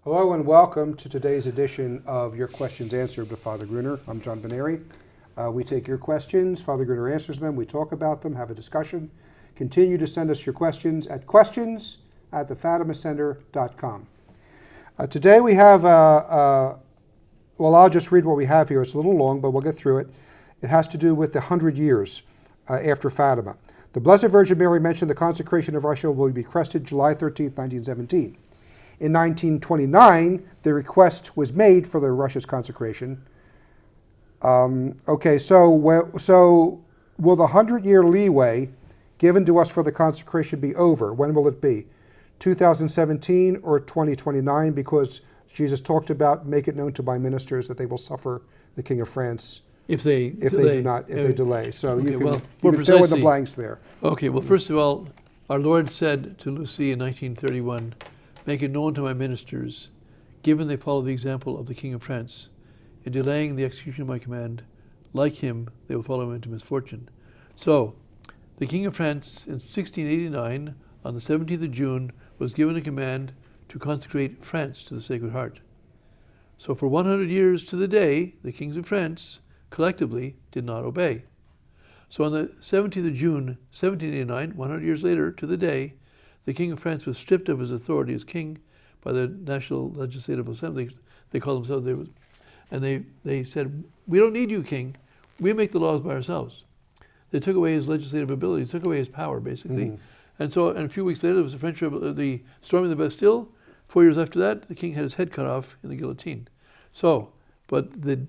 Hello and welcome to today's edition of Your Questions Answered with Father Gruner. I'm John Benary. We take your questions, Father Gruner answers them, we talk about them, have a discussion. Continue to send us your questions at questions@thefatimacenter.com. Today we have, well, I'll just read what we have here. It's a little long, but we'll get through it. It has to do with the 100 years after Fatima. The Blessed Virgin Mary mentioned the consecration of Russia will be crested July 13th, 1917. In 1929, the request was made for the Russia's consecration. So will the 100-year leeway given to us for the consecration be over? When will it be? 2017 or 2029? Because Jesus talked about make it known to my ministers that they will suffer the King of France if they delay. So you can fill in the blanks there. Okay, well, first of all, our Lord said to Lucy in 1931, make it known to my ministers, given they follow the example of the King of France, in delaying the execution of my command, like him, they will follow him into misfortune. So, the King of France in 1689, on the 17th of June, was given a command to consecrate France to the Sacred Heart. So for 100 years to the day, the kings of France collectively did not obey. So on the 17th of June, 1789, 100 years later to the day, the King of France was stripped of his authority as king by the National Legislative Assembly. They called themselves, they said, we don't need you, king. We make the laws by ourselves. They took away his legislative ability, took away his power, basically. And so, and a few weeks later, there was the storming of the Bastille. 4 years after that, the king had his head cut off in the guillotine. So, but the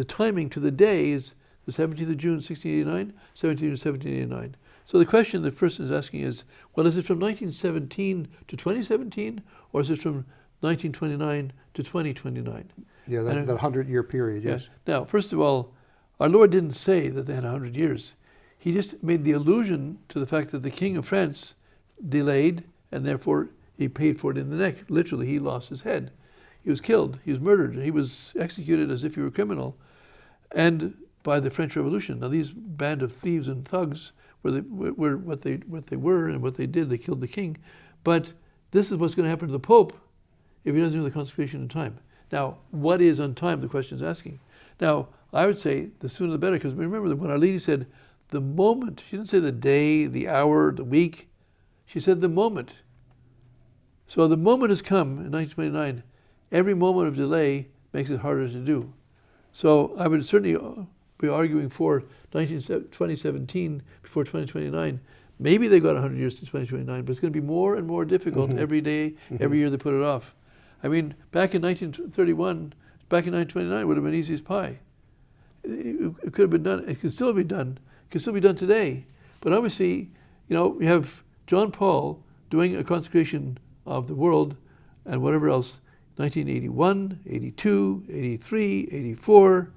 timing to the day is the 17th of June, 1689, 17th to 1789. So the question the person is asking is, well, is it from 1917 to 2017, or is it from 1929 to 2029? Yeah, that 100-year period, yes. Now, first of all, our Lord didn't say that they had 100 years. He just made the allusion to the fact that the King of France delayed, and therefore he paid for it in the neck. Literally, he lost his head. He was killed. He was murdered. He was executed as if he were a criminal, and by the French Revolution. Now, these band of thieves and thugs were what they were and what they did. They killed the king. But this is what's going to happen to the Pope if he doesn't do the consecration in time. Now, what is on time? The question is asking. Now, I would say the sooner the better, because remember that when Our Lady said the moment, she didn't say the day, the hour, the week. She said the moment. So the moment has come in 1929. Every moment of delay makes it harder to do. So I would certainly be arguing for 2017 before 2029. Maybe they got 100 years to 2029, but it's going to be more and more difficult every day, every year they put it off. I mean, back in 1931, back in 1929, it would have been easy as pie. It could have been done. It could still be done. It could still be done today. But obviously, we have John Paul doing a consecration of the world and whatever else, 1981, 82, 83, 84,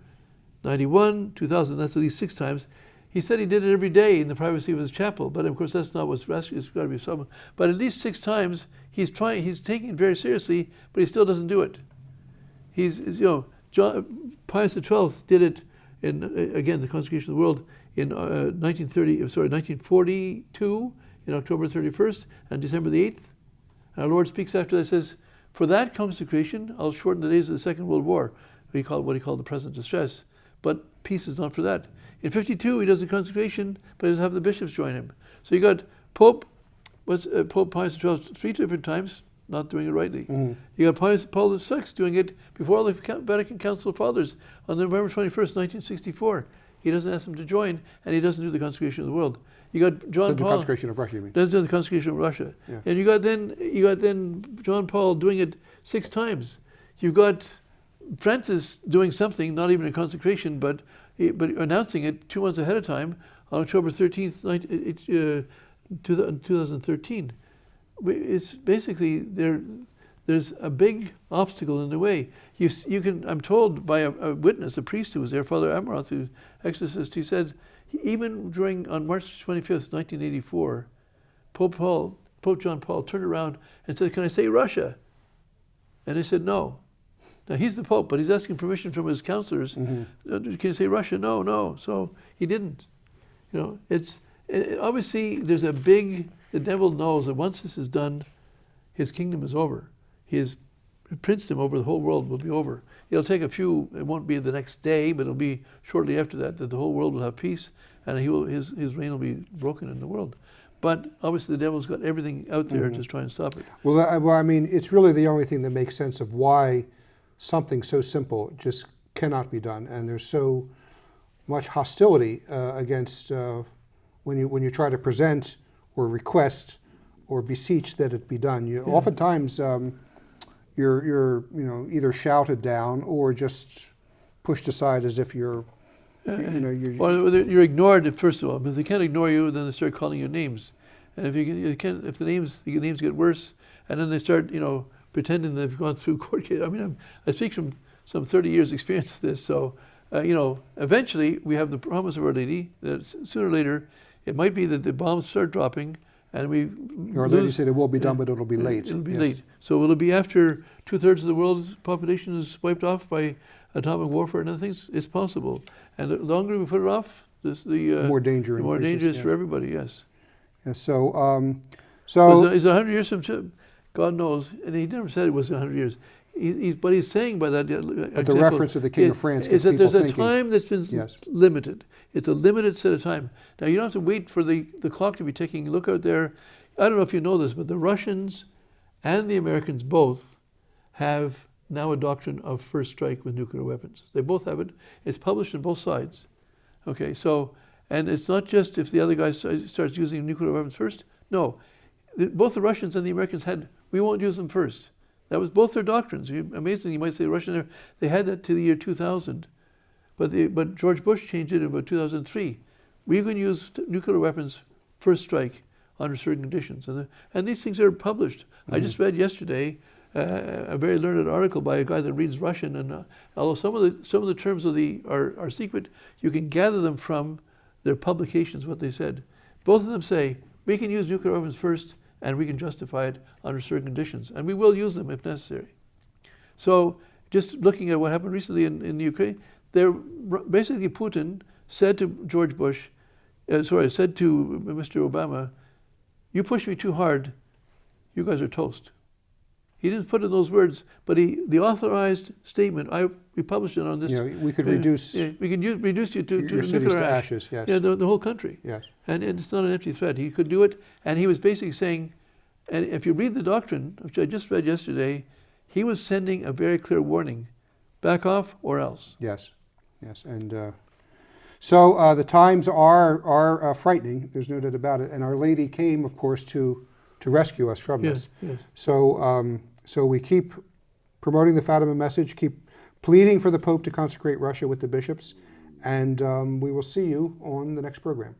91, 2000, that's at least 6 times. He said he did it every day in the privacy of his chapel, but of course that's not what's rescued. It's got to be someone. But at least 6 times he's taking it very seriously, but he still doesn't do it. Pius XII did it in, again, the consecration of the world in 1942, in October 31st and December the 8th. And our Lord speaks after that, says, for that consecration, I'll shorten the days of the Second World War, what he called the present distress. But peace is not for that. In 52, he does the consecration, but he doesn't have the bishops join him. So you got Pope Pius XII 3 different times, not doing it rightly. You got Paul VI doing it before all the Vatican Council Fathers on November 21st, 1964. He doesn't ask them to join, and he doesn't do the consecration of the world. You got John Paul. The consecration of Russia, you mean? Doesn't do the consecration of Russia. Yeah. And you got then John Paul doing it 6 times. You've got Francis doing something, not even a consecration, but announcing it 2 months ahead of time on October 13th, 2013. It's basically there's a big obstacle in the way. You can. I'm told by a witness, a priest who was there, Father Amaranth, who's exorcist. He said even on March 25th, 1984, Pope John Paul turned around and said, "Can I say Russia?" And they said no. Now he's the Pope, but he's asking permission from his counselors. Can you say Russia? No. So he didn't. Obviously there's the devil knows that once this is done, his kingdom is over. He has princedom over the whole world will be over. It'll take a few, it won't be the next day, but it'll be shortly after that the whole world will have peace, and his reign will be broken in the world. But obviously the devil's got everything out there to try and stop it. Well, I mean, it's really the only thing that makes sense of why something so simple just cannot be done, and there's so much hostility against when you try to present or request or beseech that it be done. Oftentimes you're either shouted down or just pushed aside as if you're Well, you're ignored first of all. But if they can't ignore you, then they start calling you names, and if the names get worse, and then they start pretending they've gone through court case. I mean, I speak from some 30 years experience of this, so eventually we have the promise of Our Lady that sooner or later it might be that the bombs start dropping, and we. Our Lady said it will be done, but it'll be late. It'll be late. So will it be after 2/3 of the world's population is wiped off by atomic warfare and other things? It's possible. And the longer we put it off, the more danger the more increases, dangerous yes. for everybody. Yes. Yeah, so Is it 100 years from? God knows, and he never said it was 100 years. But he's saying by that but the reference of the King of France is gets that people there's a thinking. time that's been Yes. limited. It's a limited set of time. Now you don't have to wait for the clock to be ticking. Look out there. I don't know if you know this, but the Russians and the Americans both have now a doctrine of first strike with nuclear weapons. They both have it. It's published on both sides. Okay, so, and it's not just if the other guy starts using nuclear weapons first. No, both the Russians and the Americans had, we won't use them first. That was both their doctrines. Amazing, you might say the Russians, they had that to the year 2000. But George Bush changed it in about 2003. We can use nuclear weapons first strike under certain conditions. And these things are published. I just read yesterday a very learned article by a guy that reads Russian, and although some of the terms are secret, you can gather them from their publications, what they said. Both of them say, we can use nuclear weapons first, and we can justify it under certain conditions, and we will use them if necessary. So just looking at what happened recently in the Ukraine, basically Putin said to George Bush, said to Mr. Obama, you push me too hard, you guys are toast. He didn't put in those words, but the authorized statement, we published it on this. We could reduce. We can reduce you to your cities nuclear to ash. ashes. Yes. Yeah, the whole country. Yes. And it's not an empty threat. He could do it, and he was basically saying, and if you read the doctrine, which I just read yesterday, he was sending a very clear warning: back off or else. Yes. Yes. And so the times are frightening. There's no doubt about it. And Our Lady came, of course, to rescue us from this. Yes. So we keep promoting the Fatima message, keep pleading for the Pope to consecrate Russia with the bishops, and we will see you on the next program.